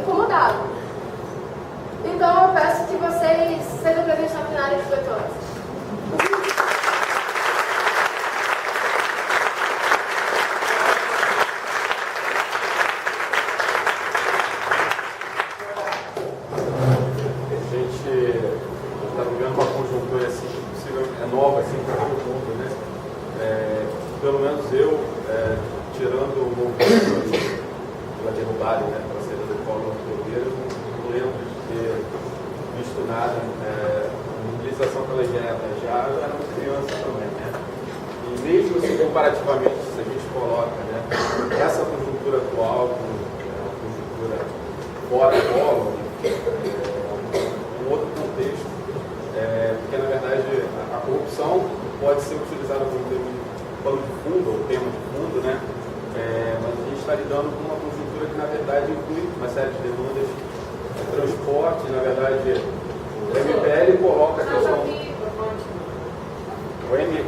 incomodado. Então eu peço que vocês sejam presentes na plenária de 18 horas. Nova assim para todo mundo, né? Pelo menos eu, tirando o movimento pela derrubada, né, pela saída do Paulo Nogueira, não lembro de ter visto nada. Mobilização pela dieta já eu era uma criança também, né? E mesmo assim, comparativamente, se a gente coloca, né, essa conjuntura atual, a conjuntura fora do polo, um outro contexto. Porque, na verdade, a corrupção pode ser utilizada como pano de fundo, ou tema de fundo, né? Mas a gente está lidando com uma conjuntura que, na verdade, inclui uma série de demandas de transporte. Na verdade, o MPL coloca a questão... O M...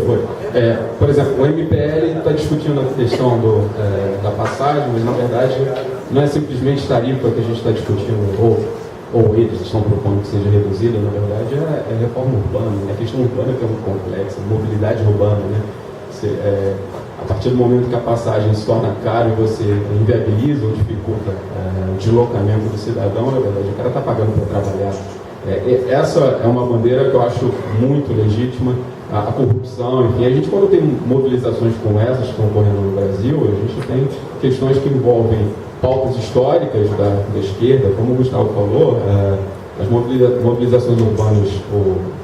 Foi. Por exemplo, o MPL está discutindo a questão da passagem, mas na verdade não é simplesmente tarifa que a gente está discutindo, ou eles estão propondo que seja reduzida, na verdade é reforma urbana, a questão urbana que é muito complexa, mobilidade urbana, né? A partir do momento que a passagem se torna cara e você inviabiliza ou dificulta o deslocamento do cidadão, na verdade o cara está pagando para trabalhar. Essa é uma bandeira que eu acho muito legítima. A corrupção, enfim, a gente quando tem mobilizações como essas que estão ocorrendo no Brasil, a gente tem questões que envolvem pautas históricas da esquerda, como o Gustavo falou, as mobilizações urbanas,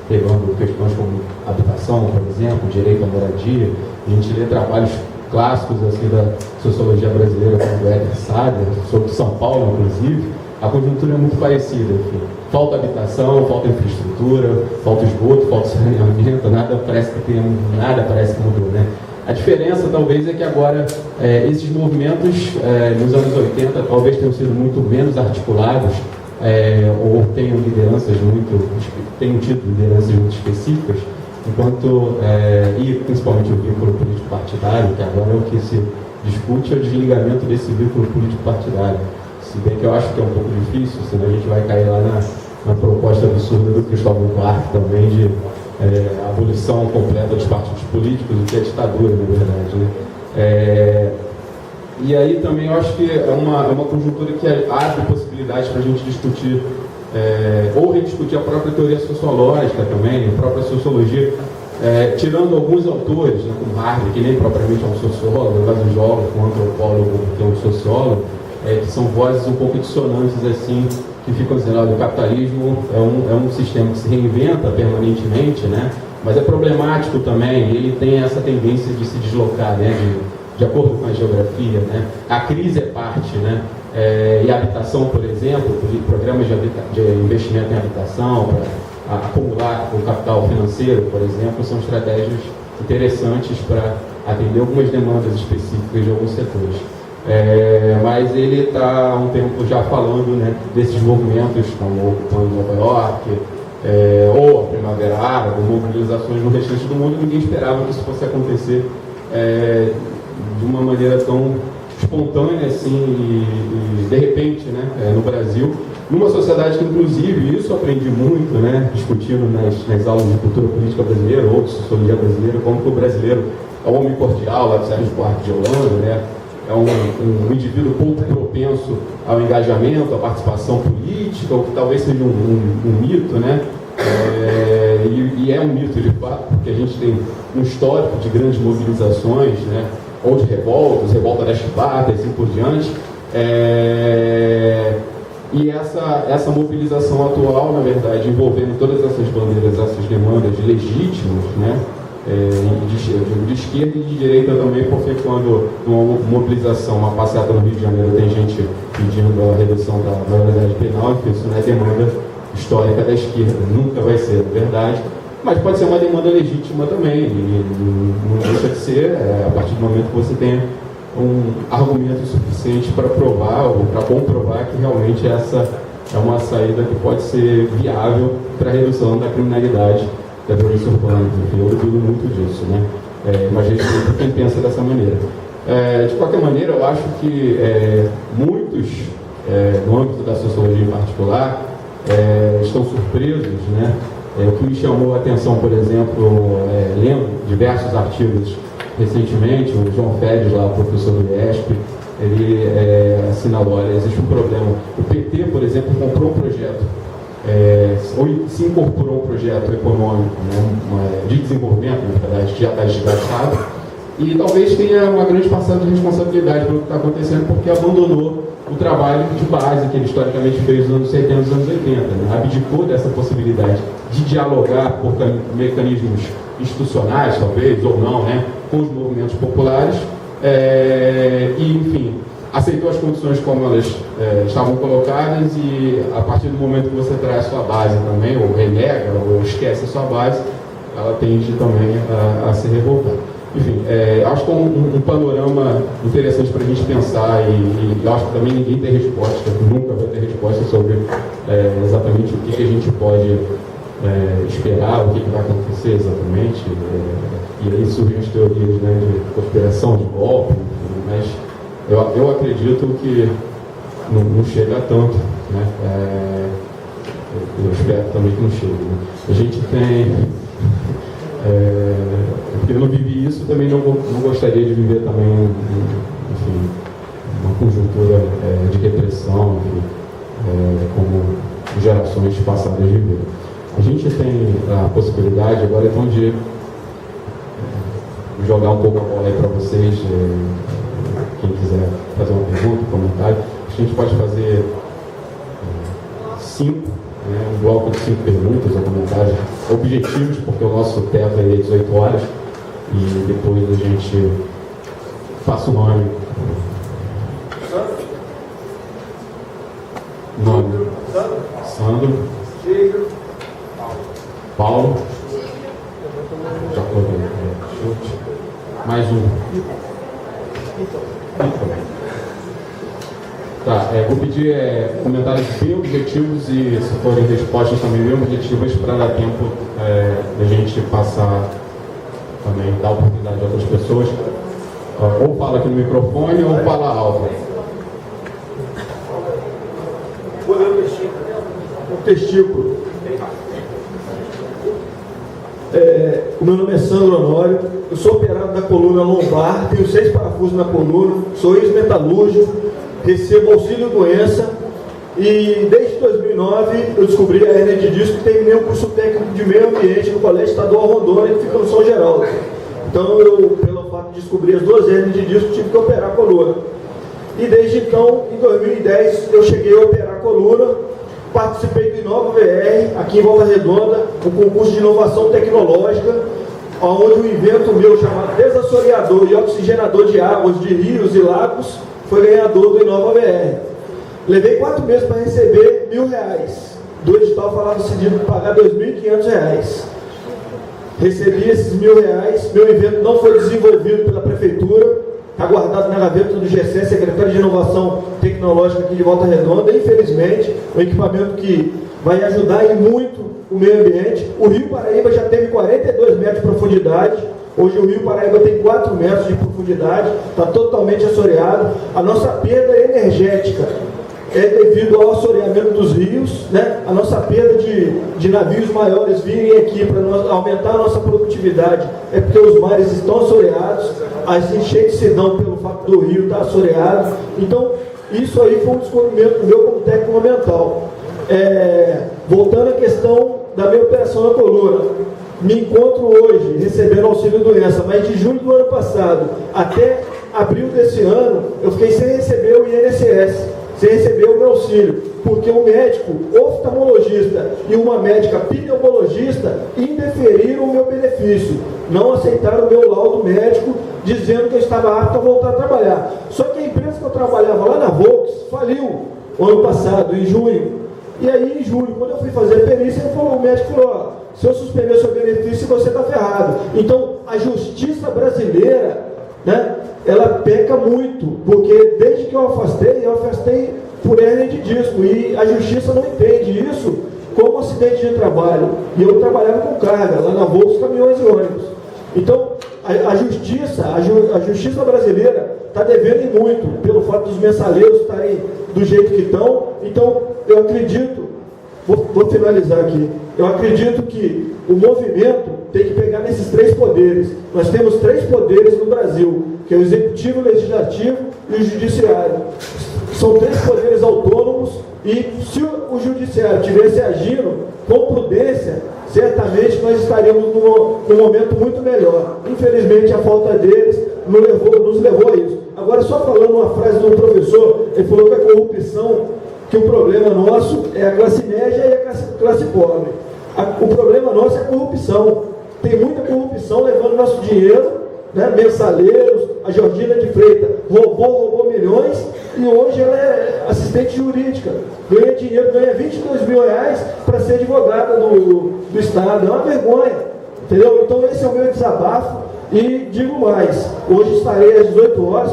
pegando questões como habitação, por exemplo, direito à moradia. A gente lê trabalhos clássicos assim, da sociologia brasileira, como o Éder Sader, sobre São Paulo, inclusive. A conjuntura é muito parecida, enfim. Falta habitação, falta infraestrutura, falta esgoto, falta saneamento, nada parece que mudou, né? A diferença, talvez, é que agora esses movimentos, nos anos 80, talvez tenham sido muito menos articulados, ou tenham tido lideranças muito específicas, enquanto, e principalmente o vínculo político partidário, que agora é o que se discute, é o desligamento desse vínculo político partidário. Se bem que eu acho que é um pouco difícil, senão a gente vai cair lá na proposta absurda do Cristóvão Buarque também de abolição completa dos partidos políticos, o que é ditadura, na verdade, né? E aí também eu acho que é uma conjuntura que abre possibilidades para a gente discutir, ou rediscutir a própria teoria sociológica também, a própria sociologia, tirando alguns autores, né, como Harvey, que nem propriamente é um sociólogo, mas um geógrafo, um antropólogo, que é um sociólogo, que são vozes um pouco dissonantes, assim, que ficam dizendo, olha, o capitalismo é um sistema que se reinventa permanentemente, né? Mas é problemático também, ele tem essa tendência de se deslocar, né? De acordo com a geografia, né? A crise é parte, né? E a habitação, por exemplo, programas de investimento em habitação, para acumular o capital financeiro, por exemplo, são estratégias interessantes para atender algumas demandas específicas de alguns setores. Mas ele está há um tempo já falando, né, desses movimentos como ocupando Nova York, ou a Primavera Árabe, mobilizações no restante do mundo. Ninguém esperava que isso fosse acontecer de uma maneira tão espontânea assim e de repente, né, no Brasil, numa sociedade que, inclusive, isso eu aprendi muito, né, discutindo nas aulas de cultura política brasileira ou de sociologia brasileira, como que o brasileiro é um homem cordial, lá do Sérgio Buarque de Holanda, né? É um indivíduo pouco propenso ao engajamento, à participação política, o que talvez seja um mito, né? E é um mito de fato, porque a gente tem um histórico de grandes mobilizações, né? Ou de revoltas, revolta da chibata e assim por diante. E essa mobilização atual, na verdade, envolvendo todas essas bandeiras, essas demandas legítimas, né? De esquerda e de direita também, porque quando uma mobilização, uma passeata no Rio de Janeiro, tem gente pedindo a redução da maioridade penal, que isso não é demanda histórica da esquerda, nunca vai ser, na verdade, mas pode ser uma demanda legítima também, e não deixa de ser, a partir do momento que você tenha um argumento suficiente para provar ou para comprovar que realmente essa é uma saída que pode ser viável para a redução da criminalidade, da violência urbana. Enfim, eu duvido muito disso, né? Mas respeito quem pensa dessa maneira. De qualquer maneira, eu acho que muitos, no âmbito da sociologia em particular, estão surpresos, né? O que me chamou a atenção, por exemplo, lendo diversos artigos recentemente, o João Félix, lá, professor do IESP, ele assinalou, olha, existe um problema. O PT, por exemplo, comprou um projeto, ou se incorporou um projeto econômico, né, de desenvolvimento, na verdade, que já está esgotado, e talvez tenha uma grande parcela de responsabilidade pelo que está acontecendo, porque abandonou o trabalho de base que ele historicamente fez nos anos 70 e nos anos 80, né? Abdicou dessa possibilidade de dialogar por mecanismos institucionais, talvez, ou não, né, com os movimentos populares, e, enfim, aceitou as condições como elas estavam colocadas, e a partir do momento que você traz sua base também, ou renega, ou esquece a sua base, ela tende também a se revoltar. Enfim, acho que é um panorama interessante para a gente pensar, e eu acho que também ninguém tem resposta, nunca vai ter resposta sobre exatamente o que a gente pode esperar, o que vai acontecer exatamente, e aí surgem as teorias, né, de conspiração, de golpe, enfim, mas eu acredito que não chega a tanto, né? Eu espero também que não chegue, né? A gente tem... porque eu não vivi isso, também não gostaria de viver também, enfim, uma conjuntura de repressão, enfim, como gerações passadas viveram. A gente tem a possibilidade agora então de jogar um pouco a bola aí para vocês, quem quiser fazer uma pergunta, um comentário. A gente pode fazer 5, um bloco de 5 perguntas ou comentários objetivos, porque o nosso teto é 18 horas, e depois a gente passa o nome. Nome. Sandro. Paulo. Já coloquei. Mais um. Tá, vou pedir comentários bem objetivos e, se forem respostas também bem objetivas, para dar tempo da gente passar também, dar oportunidade a outras pessoas. Ou fala aqui no microfone ou fala alto. Um testículo. O meu nome é Sandro Honório, eu sou operado da coluna lombar, tenho 6 parafusos na coluna, sou ex-metalúrgico, recebo auxílio-doença e desde 2009 eu descobri a hernia de disco e terminei um curso técnico de meio ambiente no Colégio Estadual Rondônia, que fica no São Geraldo. Então eu, pelo fato de descobrir as 2 hernias de disco, tive que operar a coluna. E desde então, em 2010, eu cheguei a operar a coluna. Participei do Inova VR, aqui em Volta Redonda, um concurso de inovação tecnológica, onde um invento meu chamado desassoreador e oxigenador de águas de rios e lagos foi ganhador do Inova VR. Levei 4 meses para receber R$1.000. Do edital falava-se de pagar R$2.500. Recebi esses R$1.000, meu invento não foi desenvolvido pela prefeitura, está guardado na gaveta do GC, secretário de Inovação Tecnológica aqui de Volta Redonda. Infelizmente, um equipamento que vai ajudar em muito o meio ambiente. O Rio Paraíba já teve 42 metros de profundidade, hoje o Rio Paraíba tem 4 metros de profundidade, está totalmente assoreado. A nossa perda energética é devido ao assoreamento dos rios, né? A nossa perda de navios maiores virem aqui para aumentar a nossa produtividade é porque os mares estão assoreados, as enchentes se dão pelo fato do rio estar assoreado. Então, isso aí foi um descobrimento meu como técnico ambiental. Voltando à questão da minha operação na coluna, me encontro hoje recebendo auxílio-doença, mas de junho do ano passado até abril desse ano, eu fiquei sem receber o INSS, sem receber o meu auxílio, porque um médico oftalmologista e uma médica pneumologista indeferiram o meu benefício, não aceitaram o meu laudo médico, dizendo que eu estava apto a voltar a trabalhar. Só que a empresa que eu trabalhava lá na Volks faliu o ano passado, em junho. E aí, em julho, quando eu fui fazer a perícia, o médico falou: se eu suspender o seu benefício, você está ferrado. Então, a justiça brasileira, né, ela peca muito, porque desde que eu afastei por hernia de disco, e a justiça não entende isso como acidente de trabalho. E eu trabalhava com carga, lá na Volks, caminhões e ônibus. Então, a justiça brasileira está devendo e muito, pelo fato dos mensaleiros estarem do jeito que estão. Então, eu acredito, vou finalizar aqui, eu acredito que o movimento tem que pegar nesses 3 poderes. Nós temos 3 poderes no Brasil, que é o Executivo, o Legislativo e o Judiciário. São 3 poderes autônomos, e se o Judiciário estivesse agindo com prudência, certamente nós estaríamos num momento muito melhor. Infelizmente, a falta deles nos levou a isso. Agora, só falando uma frase do professor, ele falou que a corrupção, que o problema nosso é a classe média e a classe pobre. O problema nosso é a corrupção. Tem muita corrupção levando nosso dinheiro, né? Mensaleiros, a Georgina de Freitas roubou milhões, e hoje ela é assistente jurídica, ganha dinheiro, ganha 22 mil reais para ser advogada do Estado. É uma vergonha, entendeu? Então esse é o meu desabafo, e digo mais, hoje estarei às 18 horas